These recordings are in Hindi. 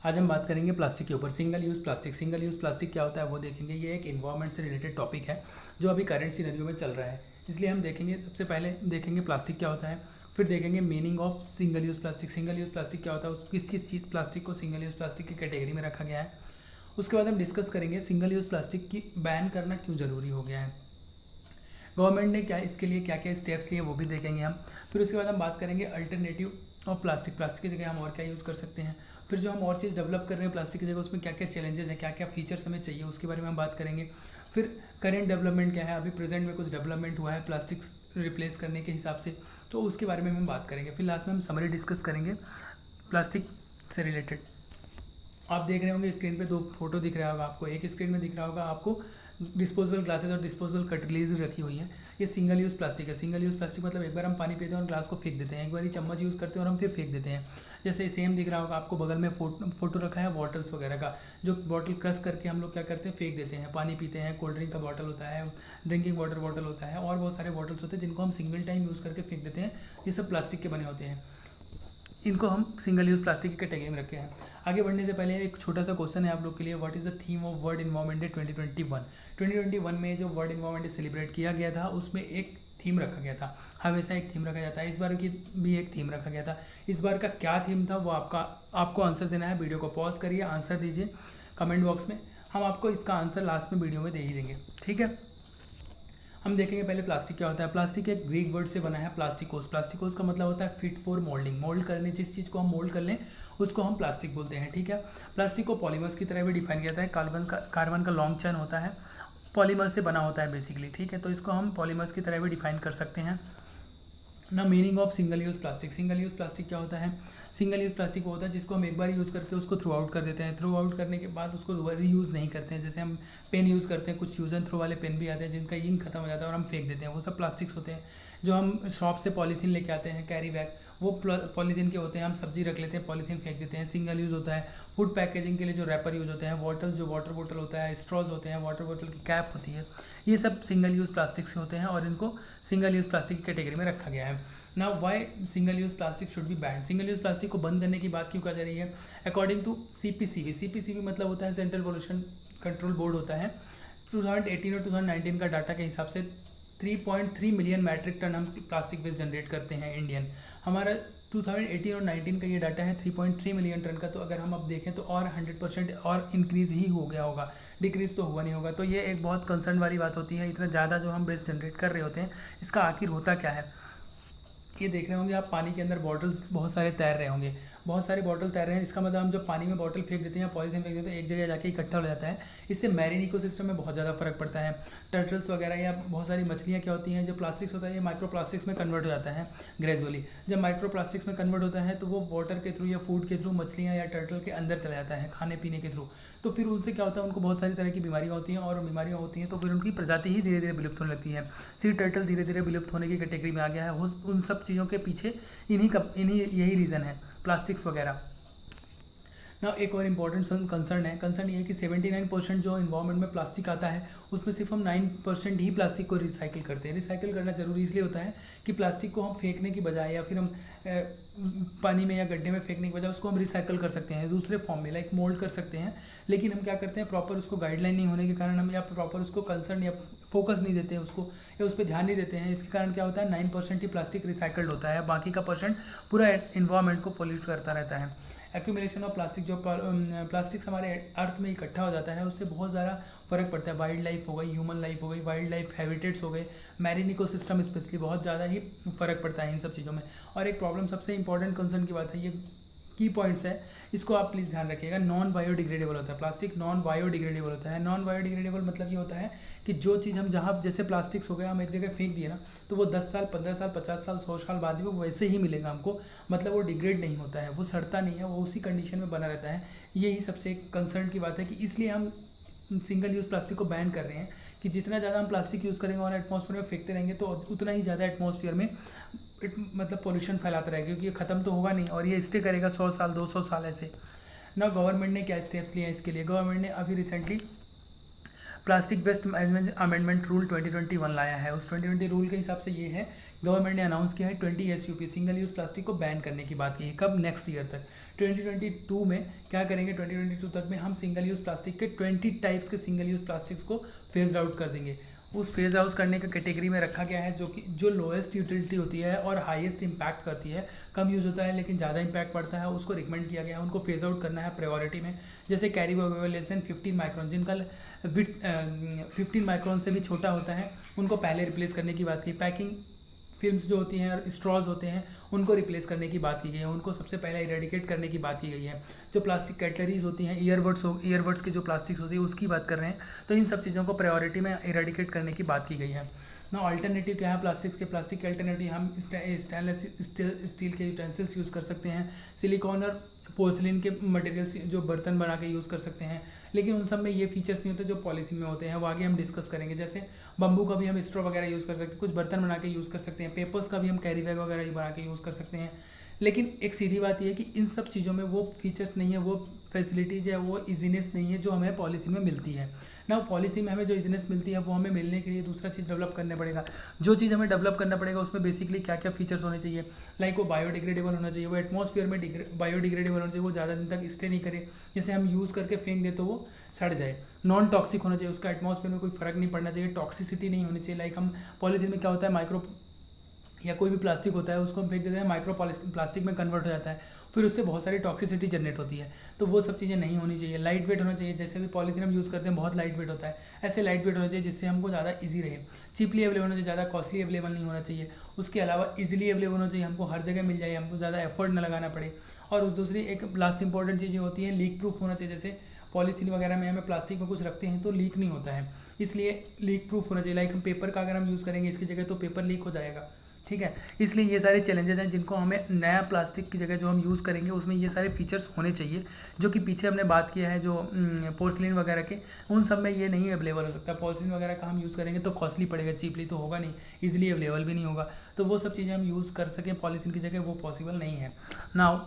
आज हम बात करेंगे प्लास्टिक के ऊपर। Single use plastic. Single use plastic क्या होता है वो देखेंगे। ये एक इन्वायरमेंट से रिलेटेड टॉपिक है जो अभी करंट सिनेरियो में चल रहा है, इसलिए हम देखेंगे। सबसे पहले देखेंगे प्लास्टिक क्या होता है, फिर देखेंगे meaning of single use plastic. Single use plastic क्या होता है, किस किस चीज़ प्लास्टिक को सिंगल यूज़ प्लास्टिक की कैटेगरी में रखा गया है। उसके बाद हम डिस्कस करेंगे सिंगल यूज़ प्लास्टिक की बैन करना क्यों ज़रूरी हो गया है, गवर्नमेंट ने क्या इसके लिए क्या क्या स्टेप्स लिए वो भी देखेंगे हम। फिर उसके बाद हम बात करेंगे अल्टरनेटिव ऑफ प्लास्टिक। प्लास्टिक की जगह हम और क्या यूज़ कर सकते हैं। फिर जो हम और चीज़ डेवलप कर रहे हैं प्लास्टिक की जगह, उसमें क्या क्या चैलेंजेस हैं, क्या क्या फीचर्स हमें चाहिए, उसके बारे में हम बात करेंगे। फिर करेंट डेवलपमेंट क्या है, अभी प्रेजेंट में कुछ डेवलपमेंट हुआ है प्लास्टिक रिप्लेस करने के हिसाब से, तो उसके बारे में हम बात करेंगे। फिर लास्ट में हम समरी डिस्कस करेंगे प्लास्टिक से रिलेटेड। आप देख रहे होंगे स्क्रीन पे दो फोटो दिख रहा होगा आपको। एक स्क्रीन में दिख रहा होगा आपको डिस्पोजेबल ग्लासेस और डिस्पोजेबल कटरीज रखी हुई है। ये सिंगल यूज़ प्लास्टिक है। सिंगल यूज़ प्लास्टिक मतलब एक बार हम पानी पीते हैं और ग्लास को फेंक देते हैं, एक बार ही चम्मच यूज़ करते हैं और हम फिर फेंक देते हैं। जैसे सेम दिख रहा होगा आपको, बगल में फोटो रखा है बॉटल्स वगैरह का, जो बॉटल क्रश करके हम लोग क्या करते हैं, फेंक देते हैं। पानी पीते हैं, कोल्ड ड्रिंक का बॉटल होता है, ड्रिंकिंग वाटर बॉटल होता है, और बहुत सारे बॉटल्स होते हैं जिनको हम सिंगल टाइम यूज़ करके फेंक देते हैं। ये सब प्लास्टिक के बने होते हैं, इनको हम सिंगल यूज़ प्लास्टिक की कैटेगरी में रखे हैं। आगे बढ़ने से पहले एक छोटा सा क्वेश्चन है आप लोग के लिए। What is the theme of world environment day 2021 में जो वर्ल्ड इन्वायरमेंट डे सेलिब्रेट किया गया था उसमें एक थीम रखा गया था। हमेशा एक थीम रखा जाता है, इस बार की भी एक थीम रखा गया था। इस बार का क्या थीम था वो आपको आंसर देना है। वीडियो को पॉज करिए, आंसर दीजिए कमेंट बॉक्स में। हम आपको इसका आंसर लास्ट में वीडियो में दे ही देंगे, ठीक है। हम देखेंगे पहले प्लास्टिक क्या होता है। प्लास्टिक एक ग्रीक वर्ड से बना है, प्लास्टिकोस। प्लास्टिकोस का मतलब होता है फिट फॉर मोल्डिंग। मोल्ड करने, जिस चीज़ को हम मोल्ड कर लें उसको हम प्लास्टिक बोलते हैं, ठीक है। प्लास्टिक को पॉलीमर्स की तरह भी डिफाइन किया जाता है। कार्बन का लॉन्ग चेन होता है, पॉलीमर से बना होता है बेसिकली, ठीक है। तो इसको हम पॉलीमर्स की तरह भी डिफाइन कर सकते हैं ना। Meaning of single use plastic. Single use plastic क्या होता है, सिंगल यूज़ प्लास्टिक वो होता है जिसको हम एक बार यूज़ करके उसको थ्रू आउट कर देते हैं। थ्रू आउट करने के बाद उसको दोबारा यूज़ नहीं करते हैं। जैसे हम पेन यूज़ करते हैं, कुछ यूज़ एंड थ्रो वाले पेन भी आते हैं जिनका इंक खत्म हो जाता है और हम फेंक देते हैं, वो सब प्लास्टिक्स होते हैं। जो हम शॉप से पॉलीथीन लेके आते हैं, कैरी बैग, वो पॉलीथीन के होते हैं। हम सब्जी रख लेते हैं, पॉलीथीन फेंक देते हैं, सिंगल यूज़ होता है। फूड पैकेजिंग के लिए जो रैपर यूज़ होते हैं, बॉटल जो वाटर बोतल होता है, स्ट्रॉज होते हैं, वाटर बोतल की कैप होती है, ये सब सिंगल यूज़ प्लास्टिक से होते हैं और इनको सिंगल यूज़ प्लास्टिक की कैटेगरी में रखा गया है। Now why single use plastic should be banned. Single use plastic को बंद करने की बात क्यों कहा जा रही है। According to CPCB। CPCB मतलब होता है सेंट्रल पोल्यूशन कंट्रोल बोर्ड होता है। 2018 और 2019 का डाटा के हिसाब से 3.3 मिलियन मैट्रिक टन हम प्लास्टिक वेस्ट जनरेट करते हैं इंडियन। हमारा 2018 और 19 का ये डाटा है 3.3 मिलियन टन का। तो अगर हम अब देखें तो और 100% और इंक्रीज़ ही हो गया होगा, डिक्रीज़ तो हुआ नहीं होगा। तो ये एक बहुत कंसर्न वाली बात होती है। इतना ज़्यादा जो हम वेस्ट जनरेट कर रहे होते हैं, इसका आखिर होता क्या है। ये देख रहे होंगे आप, पानी के अंदर बॉटल्स बहुत सारे तैर रहे होंगे, बहुत सारे बॉटल तैर रहे हैं। इसका मतलब हम जब पानी में बॉटल फेंक देते हैं या पॉलीथीन फेंक देते हैं, एक जगह जाके इकट्ठा हो जाता है। इससे मैरीन इकोसिस्टम में बहुत ज़्यादा फर्क पड़ता है। टर्टल्स वगैरह या बहुत सारी मछलियाँ क्या होती हैं, जो प्लास्टिक्स होता है ये माइक्रो प्लास्टिक्स में कन्वर्ट हो जाता है ग्रेजुअली। जब माइक्रो प्लास्टिक्स में कन्वर्ट होता है तो वो वाटर के थ्रू या फूड के थ्रू मछलियाँ या टर्टल के अंदर चला जाता है, खाने पीने के थ्रू। तो फिर उनसे क्या होता है, उनको बहुत सारी तरह की बीमारियाँ होती हैं, और बीमारियाँ होती हैं तो फिर उनकी प्रजाति ही धीरे धीरे विलुप्त होने लगती है। सी टर्टल धीरे धीरे विलुप्त होने की कैटेगरी में आ गया है। उन सब चीज़ों के पीछे इन्हीं यही रीज़न है, प्लास्टिक्स वगैरह ना। एक और इम्पॉर्टेंट कंसर्न ये है कि 79% जो इन्वायरमेंट में प्लास्टिक आता है उसमें सिर्फ हम 9% ही प्लास्टिक को रिसाइकिल करते हैं। रिसाइकिल करना जरूरी इसलिए होता है कि प्लास्टिक को हम फेंकने की बजाय या फिर हम पानी में या गड्ढे में फेंकने की बजाय उसको हम रिसाइकिल कर सकते हैं दूसरे फॉर्म में, लाइक मोल्ड कर सकते हैं। लेकिन हम क्या करते हैं, प्रॉपर उसको गाइडलाइन नहीं होने के कारण हम या प्रॉपर उसको कंसर्न या फोकस नहीं देते हैं उसको, या उस पर ध्यान नहीं देते हैं। इसके कारण क्या होता है, 9% ही प्लास्टिक रिसाइकल्ड होता है, बाकी का परसेंट पूरा इन्वायरमेंट को पॉल्यूट करता रहता है। एक्यूमुलेशन ऑफ प्लास्टिक, जो प्लास्टिक्स हमारे अर्थ में इकट्ठा हो जाता है उससे बहुत ज़्यादा फर्क पड़ता है। वाइल्ड लाइफ हो गई, ह्यूमन लाइफ हो गई, वाइल्ड लाइफ हैबिटेट्स हो गए, मैरीन इकोसिस्टम स्पेशली, बहुत ज़्यादा ही फ़र्क पड़ता है इन सब चीज़ों में। और एक प्रॉब्लम, सबसे इंपॉर्टेंट कंसर्न की बात है, ये की पॉइंट्स है, इसको आप प्लीज़ ध्यान रखिएगा। नॉन बायोडिग्रेडेबल होता है प्लास्टिक, नॉन बायोडिग्रेडेबल होता है। नॉन बायोडिग्रेडेबल मतलब ये होता है कि जो चीज़ हम जहाँ, जैसे प्लास्टिक्स हो गया, हम एक जगह फेंक दिए ना, तो वो 10 साल, 15 साल, 50 साल, 100 साल बाद भी वो वैसे ही मिलेगा हमको। मतलब वो डिग्रेड नहीं होता है, वो सड़ता नहीं है, वो उसी कंडीशन में बना रहता है। यही सबसे कंसर्न की बात है कि इसलिए हम सिंगल यूज़ प्लास्टिक को बैन कर रहे हैं कि जितना ज़्यादा हम प्लास्टिक यूज़ करेंगे और एटमॉस्फेयर में फेंकते रहेंगे तो उतना ही ज़्यादा एटमॉस्फेयर में मतलब पोल्यूशन फैलाता रहेगा, क्योंकि ये ख़त्म तो होगा नहीं और ये स्टे करेगा 100 साल, 200 साल ऐसे ना। गवर्नमेंट ने क्या स्टेप्स लिए हैं इसके लिए। गवर्नमेंट ने अभी recently plastic waste management amendment rule 2021 लाया है। उस 2020 रूल के हिसाब से ये है, गवर्नमेंट ने अनाउंस किया है 20 SUP सिंगल यूज़ प्लास्टिक को बैन करने की बात की है। कब? नेक्स्ट ईयर तक, 2022 में क्या करेंगे, 2022 तक में हम सिंगल यूज़ प्लास्टिक के 20 टाइप्स के सिंगल यूज़ प्लास्टिक्स को फेज आउट कर देंगे। उस फेज आउट करने का कैटेगरी में रखा गया है जो कि जो लोएस्ट यूटिलिटी होती है और हाईएस्ट इंपैक्ट करती है, कम यूज़ होता है लेकिन ज़्यादा इंपैक्ट पड़ता है, उसको रिकमेंड किया गया है, उनको फेज आउट करना है प्रायोरिटी में। जैसे carry bag less than 15 micron, जिनका विथ 15 माइक्रोन से भी छोटा होता है, उनको पहले रिप्लेस करने की बात की। पैकिंग फिल्म्स जो होती हैं और स्ट्रॉज होते हैं, उनको रिप्लेस करने की बात की गई है, उनको सबसे पहले इरेडिकेट करने की बात की गई है। जो प्लास्टिक कैटलरीज होती हैं, ईयरबड्स की जो प्लास्टिक्स होती है उसकी बात कर रहे हैं, तो इन सब चीज़ों को प्रायोरिटी में इरेडिकेट करने की बात की गई है ना। अल्टरनेटिव क्या है प्लास्टिक्स के? प्लास्टिक के अल्टरनेटिव हम स्टेनलेस स्टील के यूटेंसिल्स यूज़ कर सकते हैं, सिलिकॉन और पोर्सिलिन के मटेरियल्स जो बर्तन बना के यूज़ कर सकते हैं, लेकिन उन सब में ये फीचर्स नहीं होते जो पॉलीथीन में होते हैं, वो आगे हम डिस्कस करेंगे। जैसे बम्बू का भी हम स्ट्रॉ वगैरह यूज़ कर सकते हैं, कुछ बर्तन बना के यूज़ कर सकते हैं, पेपर्स का भी हम कैरी बैग वगैरह बना के यूज़ कर सकते हैं। लेकिन एक सीधी बात यह है कि इन सब चीज़ों में वो फीचर्स नहीं है, वो फैसिलिटीज़ है, वो इजीनेस नहीं है जो हमें पॉलीथीन में मिलती है ना। पॉलीथीन में हमें जो इजीनेस मिलती है वो हमें मिलने के लिए दूसरा चीज़ डेवलप करना पड़ेगा। जो चीज़ हमें डेवलप करना पड़ेगा उसमें बेसिकली क्या क्या फीचर्स होने चाहिए, लाइक वो बायोडिग्रेडेबल होना चाहिए, वो एटमॉस्फेयर में बायोडिग्रेडेबल होना चाहिए, वो ज़्यादा दिन तक स्टे नहीं करे, जैसे हम यूज़ करके फेंक दे तो वो सड़ जाए। नॉन टॉक्सिक होना चाहिए, उसका एटमॉस्फेयर में कोई फर्क नहीं पड़ना चाहिए, टॉक्सिसिटी नहीं होनी चाहिए। लाइक हम पॉलीथीन में क्या होता है, माइक्रो या कोई भी प्लास्टिक होता है उसको हम फेंक देते हैं, माइक्रो प्लास्टिक में कन्वर्ट हो जाता है, फिर उससे बहुत सारी टॉक्सिसिटी जनरेट होती है, तो वो सब चीज़ें नहीं होनी चाहिए। लाइट वेट होना चाहिए, जैसे भी पॉलीथीन हम यूज़ करते हैं बहुत लाइट वेट होता है, ऐसे लाइट वेट होना चाहिए जिससे हमको ज़्यादा ईजी रहे। चीपली अवेलेबल होना चाहिए, ज़्यादा कॉस्टली अवेलेबल नहीं होना चाहिए। उसके अलावा ईजिली अवेलेबल होना चाहिए, हमको हर जगह मिल जाए, हमको ज़्यादा एफर्ट न लगाना पड़े। और दूसरी एक लास्ट इंपॉर्टेंट चीज़ें होती है, लीक प्रूफ होना चाहिए। जैसे पॉलीथीन वगैरह में हमें प्लास्टिक में कुछ रखते हैं तो लीक नहीं होता है, इसलिए लीक प्रूफ होना चाहिए। लाइक हम पेपर का अगर हम यूज़ करेंगे इसकी जगह तो पेपर लीक हो जाएगा, ठीक है। इसलिए ये सारे चैलेंजेस हैं जिनको हमें नया प्लास्टिक की जगह जो हम यूज़ करेंगे उसमें ये सारे फीचर्स होने चाहिए, जो कि पीछे हमने बात किया है जो पोर्सलिन वगैरह के, उन सब में ये नहीं अवेलेबल हो सकता। पोर्सलिन वगैरह का हम यूज़ करेंगे तो कॉस्टली पड़ेगा, चीपली तो होगा नहीं, ईजिली अवेलेबल भी नहीं होगा, तो वो सब चीज़ें हम यूज़ कर सकें पॉलीथीन की जगह वो पॉसिबल नहीं है। नाउ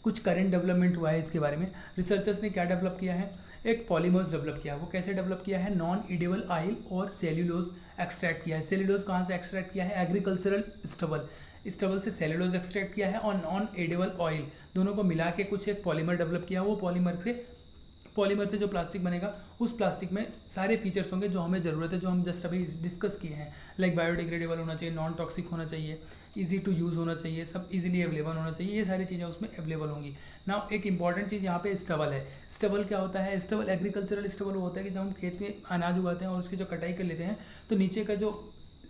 कुछ करंट डेवलपमेंट हुआ है इसके बारे में। रिसर्चर्स ने क्या डेवलप किया है, एक पॉलीमर्स डेवलप किया है। वो कैसे डेवलप किया है, नॉन एडिबल ऑयल और सेल्यूलोज एक्सट्रैक्ट किया है। सेल्यूलोज कहाँ से एक्सट्रैक्ट किया है, एग्रीकल्चरल स्टबल से सेल्यूलोज एक्सट्रैक्ट किया है, और नॉन एडिबल ऑयल दोनों को मिला के कुछ एक पॉलीमर डेवलप किया। वो पॉलीमर से जो प्लास्टिक बनेगा उस प्लास्टिक में सारे फीचर्स होंगे जो हमें ज़रूरत है, जो हम जस्ट अभी डिस्कस किए हैं। लाइक बायोडिग्रेडेबल होना चाहिए, नॉन टॉक्सिक होना चाहिए, इजी टू यूज़ होना चाहिए, सब इजीली अवेलेबल होना चाहिए, ये सारी चीज़ें उसमें अवेलेबल होंगी। नाउ एक इंपॉर्टेंट चीज़ यहाँ पे स्टबल है। स्टबल क्या होता है, स्टबल एग्रीकल्चरल स्टबल वो होता है कि जब हम खेत में अनाज उगाते हैं और उसकी जो कटाई कर लेते हैं तो नीचे का जो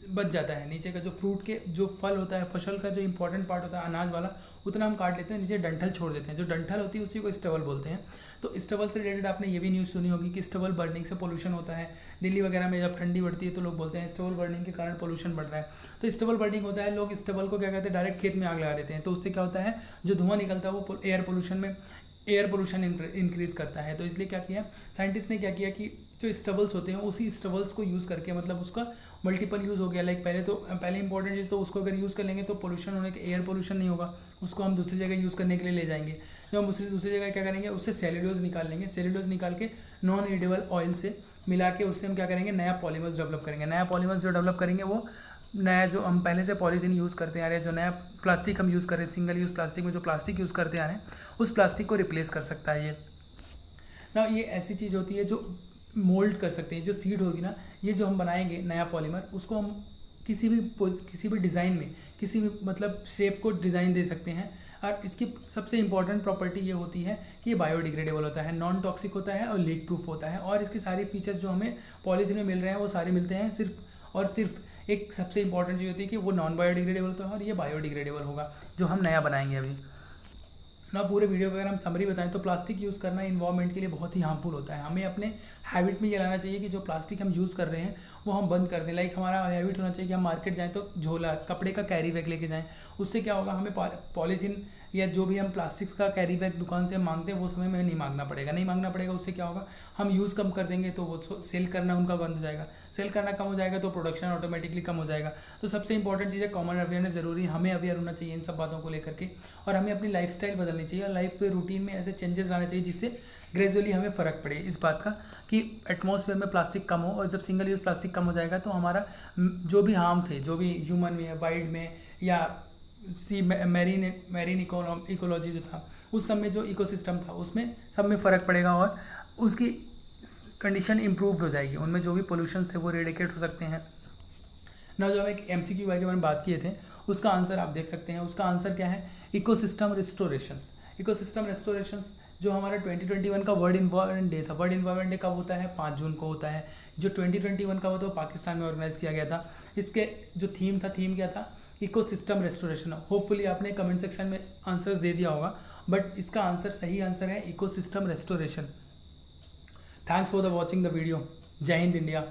बच जाता है, नीचे का जो फ्रूट के जो फल होता है, फसल का जो इंपॉर्टेंट पार्ट होता है अनाज वाला, उतना हम काट लेते हैं, नीचे डंठल छोड़ देते हैं। जो डंठल होती है उसी को स्टबल बोलते हैं। तो स्टबल से रिलेटेड आपने ये भी न्यूज़ सुनी होगी कि स्टबल बर्निंग से पोल्यूशन होता है। दिल्ली वगैरह में जब ठंडी बढ़ती है तो लोग बोलते हैं स्टबल बर्निंग के कारण पोल्यूशन बढ़ रहा है। तो स्टबल बर्निंग होता है, लोग स्टबल को क्या कहते हैं, डायरेक्ट खेत में आग लगा देते हैं, तो उससे क्या होता है, जो धुआं निकलता है वो एयर पोल्यूशन इंक्रीज करता है। तो इसलिए क्या किया साइंटिस्ट ने, क्या किया कि जो स्टबल्स होते हैं उसी स्टबल्स को यूज़ करके, मतलब उसका मल्टीपल यूज़ हो गया। लाइक पहले इंपॉर्टेंट चीज़ तो उसको अगर यूज़ कर लेंगे तो पोल्यूशन होने के एयर पोल्यूशन नहीं होगा, उसको हम दूसरी जगह यूज़ करने के लिए ले जाएंगे। जब हम दूसरी जगह क्या करेंगे, उससे सेल्यूलोज निकाल लेंगे, सेल्यूलोज निकाल के नॉन एडिबल ऑयल से मिला के उससे हम क्या करेंगे, नया पॉलीमर्स डेवलप करेंगे। नया पॉलीमर्स जो डेवलप करेंगे वो नया जो हम पहले से पॉलीथीन यूज़ करते आ रहे हैं, जो नया प्लास्टिक हम यूज़ कर रहे हैं, सिंगल यूज़ प्लास्टिक में जो प्लास्टिक यूज़ करते आ रहे हैं उस प्लास्टिक को रिप्लेस कर सकता है ये ना। ये ऐसी चीज़ होती है जो मोल्ड कर सकते हैं, जो सीड होगी ना, ये जो हम बनाएंगे नया पॉलीमर, उसको हम किसी भी डिज़ाइन में, किसी भी मतलब शेप को डिज़ाइन दे सकते हैं। और इसकी सबसे इंपॉर्टेंट प्रॉपर्टी ये होती है कि ये बायोडिग्रेडेबल होता है, नॉन टॉक्सिक होता है और लीक प्रूफ होता है। और इसके सारे फीचर्स जो हमें पॉलीथीन में मिल रहे हैं वो सारे मिलते हैं सिर्फ और सिर्फ एक सबसे इंपॉर्टेंट चीज़ होती है कि वो नॉन बायोडिग्रेडेबल होता है और ये बायोडिग्रेडेबल होगा जो हम नया बनाएंगे अभी ना। पूरे वीडियो का अगर हम समरी बताएं तो प्लास्टिक यूज़ करना इन्वायरमेंट के लिए बहुत ही हार्मफुल होता है। हमें अपने हैबिट में ये लाना चाहिए कि जो प्लास्टिक हम यूज़ कर रहे हैं वो हम बंद कर दें। लाइक हमारा हैबिट होना चाहिए कि हम मार्केट जाएं तो झोला, कपड़े का कैरी बैग लेके जाएं। उससे क्या होगा, हमें पॉलीथीन या जो भी हम प्लास्टिक्स का कैरी बैग दुकान से मांगते हैं वो समय में नहीं मांगना पड़ेगा। उससे क्या होगा, हम यूज़ कम कर देंगे तो वो सेल करना उनका बंद हो जाएगा। सेल करना कम हो जाएगा तो प्रोडक्शन ऑटोमेटिकली कम हो जाएगा। तो सबसे इंपॉर्टेंट चीज़ है कॉमन अवेयरनेस ज़रूरी, हमें अवेयर होना चाहिए इन सब बातों को लेकर के, और हमें अपनी लाइफस्टाइल बदलनी चाहिए और लाइफ रूटीन में ऐसे चेंजेस लाने चाहिए जिससे ग्रेजुअली हमें फ़र्क पड़े इस बात का कि एटमॉस्फेयर में प्लास्टिक कम हो। और जब सिंगल यूज़ प्लास्टिक कम हो जाएगा तो हमारा जो भी हार्म थे, जो भी ह्यूमन में, वाइल्ड में, या सी मैरीन इकोलॉजी जो था उस सब में, जो इकोसिस्टम था उसमें सब में फ़र्क पड़ेगा और उसकी कंडीशन इम्प्रूव हो जाएगी, उनमें जो भी पोल्यूशन थे वो रेडिकेट हो सकते हैं ना। जो हम एक MCQ के बारे में बात किए थे उसका आंसर आप देख सकते हैं। उसका आंसर क्या है, इकोसिस्टम रिस्टोरेशंस। इकोसिस्टम रिस्टोरेशंस जो हमारा 2021 का वर्ल्ड इन्वायरमेंट डे था, वर्ल्ड इन्वायरमेंट डे कब होता है, 5 जून को होता है। जो 2021 का होता है वो पाकिस्तान में ऑर्गेनाइज किया गया था। इसके जो थीम क्या था, इकोसिस्टम रेस्टोरेशन। होपफुली आपने कमेंट सेक्शन में आंसर्स दे दिया होगा, बट इसका आंसर सही आंसर है ecosystem restoration. Thanks for the watching the video. जय हिंद इंडिया।